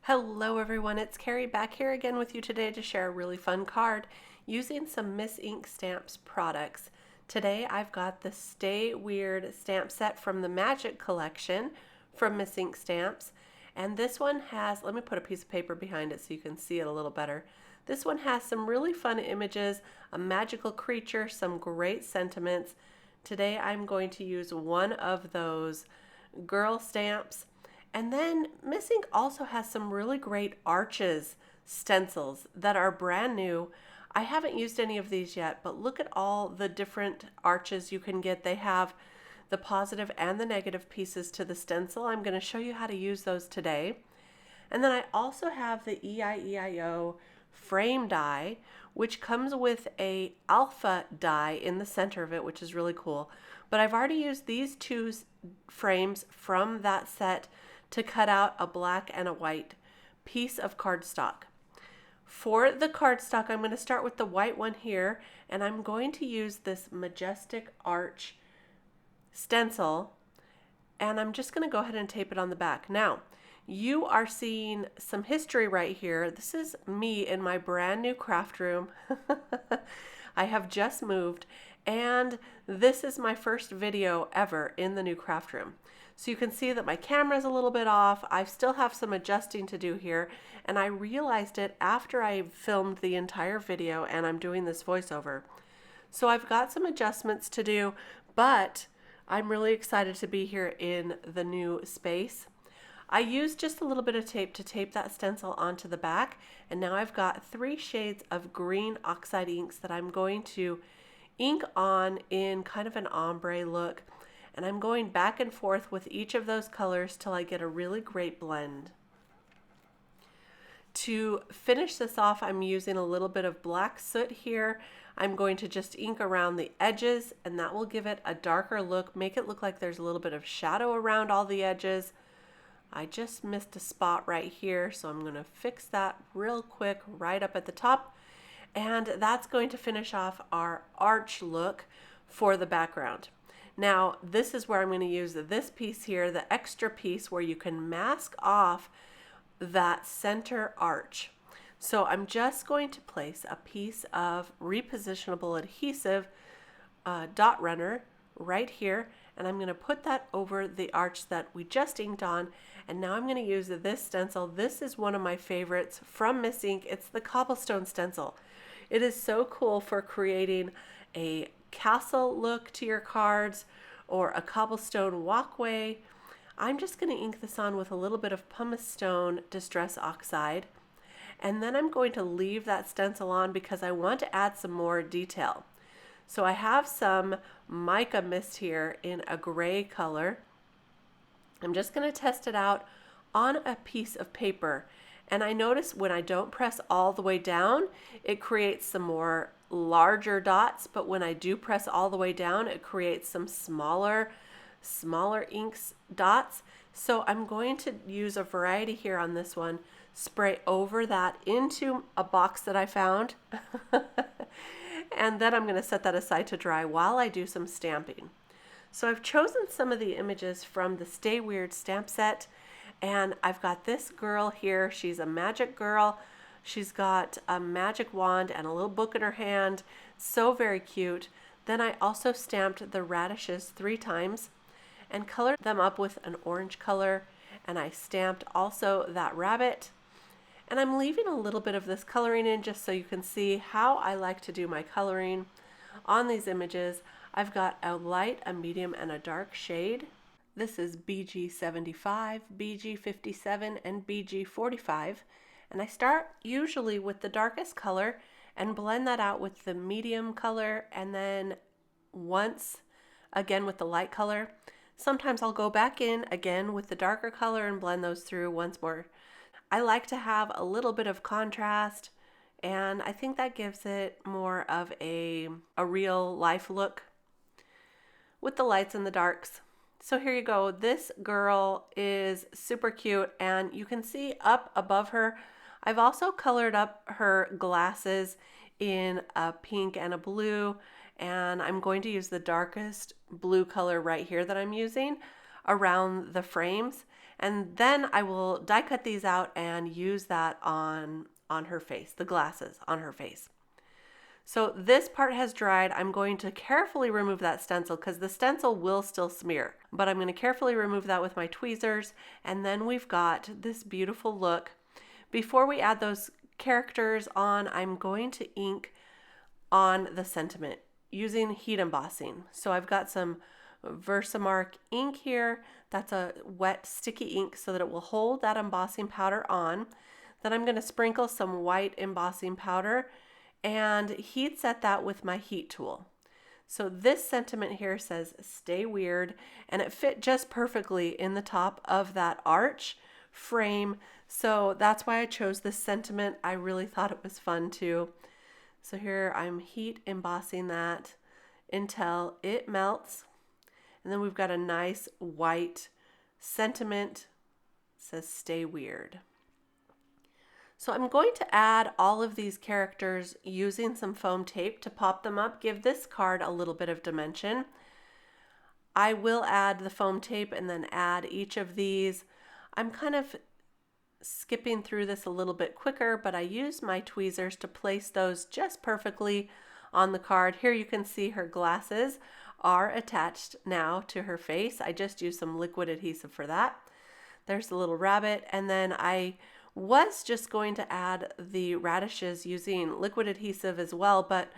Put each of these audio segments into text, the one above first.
Hello everyone, it's Kari back here again with you today to share a really fun card using some Miss Ink Stamps products. Today I've got the Stay Weird stamp set from the Magic collection from Miss Ink Stamps. And this one has, let me put a piece of paper behind it so you can see it a little better. This one has some really fun images, a magical creature, some great sentiments. Today I'm going to use one of those girl stamps. And then Miss Ink also has some really great arches stencils that are brand new. I haven't used any of these yet, but look at all the different arches you can get. They have the positive and the negative pieces to the stencil. I'm going to show you how to use those today. And then I also have the Eieio frame die, which comes with a alpha die in the center of it, which is really cool. But I've already used these two frames from that set to cut out a black and a white piece of cardstock. For the cardstock, I'm going to start with the white one here, and I'm going to use this Majestic Arch stencil, and I'm just going to go ahead and tape it on the back. Now, you are seeing some history right here. This is me in my brand new craft room. I have just moved, and this is my first video ever in the new craft room. So you can see that my camera's a little bit off. I still have some adjusting to do here, and I realized it after I filmed the entire video and I'm doing this voiceover. So I've got some adjustments to do, but I'm really excited to be here in the new space. I used just a little bit of tape to tape that stencil onto the back, and now I've got 3 shades of green oxide inks that I'm going to ink on in kind of an ombre look. And I'm going back and forth with each of those colors till I get a really great blend. To finish this off, I'm using a little bit of black soot here. I'm going to just ink around the edges, and that will give it a darker look, make it look like there's a little bit of shadow around all the edges. I just missed a spot right here, so I'm going to fix that real quick right up at the top. And that's going to finish off our arch look for the background. Now, this is where I'm going to use this piece here, the extra piece where you can mask off that center arch. So I'm just going to place a piece of repositionable adhesive dot runner right here, and I'm going to put that over the arch that we just inked on. And now I'm going to use this stencil. This is one of my favorites from Miss Ink. It's the Cobblestone stencil. It is so cool for creating a castle look to your cards or a cobblestone walkway. I'm just going to ink this on with a little bit of pumice stone distress oxide, and then I'm going to leave that stencil on because I want to add some more detail. So I have some mica mist here in a gray color. I'm just going to test it out on a piece of paper, and I notice when I don't press all the way down, it creates some more larger dots, but when I do press all the way down, it creates some smaller inks dots. So I'm going to use a variety here on this one, spray over that into a box that I found, and then I'm going to set that aside to dry while I do some stamping. So I've chosen some of the images from the Stay Weird stamp set, and I've got this girl here. She's a magic girl. She's got a magic wand and a little book in her hand. So very cute. Then I also stamped the radishes 3 times and colored them up with an orange color. And I stamped also that rabbit. And I'm leaving a little bit of this coloring in just so you can see how I like to do my coloring on these images. I've got a light, a medium, and a dark shade. This is BG75, BG57, and BG45. And I start usually with the darkest color and blend that out with the medium color, and then once again with the light color. Sometimes I'll go back in again with the darker color and blend those through once more. I like to have a little bit of contrast, and I think that gives it more of a real life look with the lights and the darks. So here you go. This girl is super cute, and you can see up above her, I've also colored up her glasses in a pink and a blue, and I'm going to use the darkest blue color right here that I'm using around the frames. And then I will die cut these out and use that on her face, the glasses on her face. So this part has dried. I'm going to carefully remove that stencil because the stencil will still smear, but I'm going to carefully remove that with my tweezers. And then we've got this beautiful look. Before we add those characters on, I'm going to ink on the sentiment using heat embossing. So I've got some VersaMark ink here. That's a wet sticky ink so that it will hold that embossing powder on. Then I'm going to sprinkle some white embossing powder and heat set that with my heat tool. So this sentiment here says stay weird, and it fit just perfectly in the top of that arch frame. So that's why I chose this sentiment. I really thought it was fun too. So here I'm heat embossing that until it melts. And then we've got a nice white sentiment. It says stay weird. So I'm going to add all of these characters using some foam tape to pop them up, give this card a little bit of dimension. I will add the foam tape and then add each of these. I'm kind of skipping through this a little bit quicker, but I use my tweezers to place those just perfectly on the card. Here you can see her glasses are attached now to her face. I just used some liquid adhesive for that. There's the little rabbit, and then I was just going to add the radishes using liquid adhesive as well, but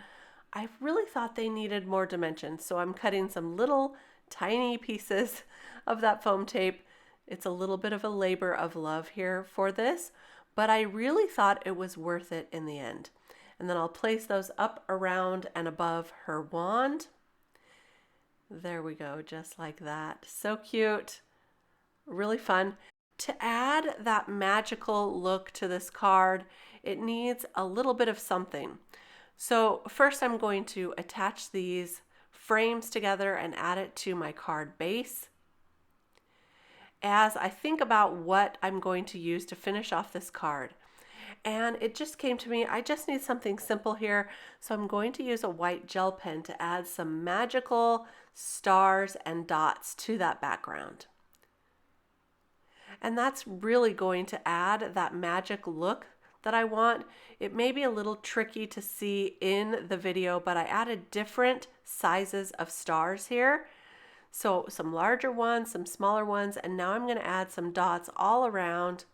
I really thought they needed more dimension. So I'm cutting some little tiny pieces of that foam tape. It's a little bit of a labor of love here for this, but I really thought it was worth it in the end. And then I'll place those up around and above her wand. There we go, just like that. So cute, really fun. To add that magical look to this card, it needs a little bit of something. So first I'm going to attach these frames together and add it to my card base. As I think about what I'm going to use to finish off this card, and it just came to me, I just need something simple here. So I'm going to use a white gel pen to add some magical stars and dots to that background. And that's really going to add that magic look that I want. It may be a little tricky to see in the video, but I added different sizes of stars here. So some larger ones, some smaller ones, and now I'm going to add some dots all around.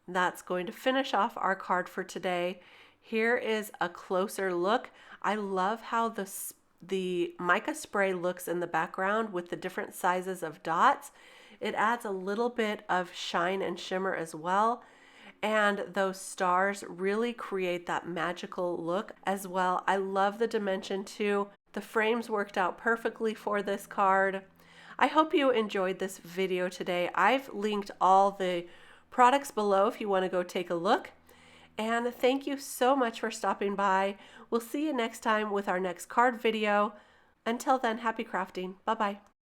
That's going to finish off our card for today. Here is a closer look. I love how the mica spray looks in the background with the different sizes of dots. It adds a little bit of shine and shimmer as well. And those stars really create that magical look as well. I love the dimension too. The frames worked out perfectly for this card. I hope you enjoyed this video today. I've linked all the products below if you want to go take a look. And thank you so much for stopping by. We'll see you next time with our next card video. Until then, happy crafting. Bye-bye.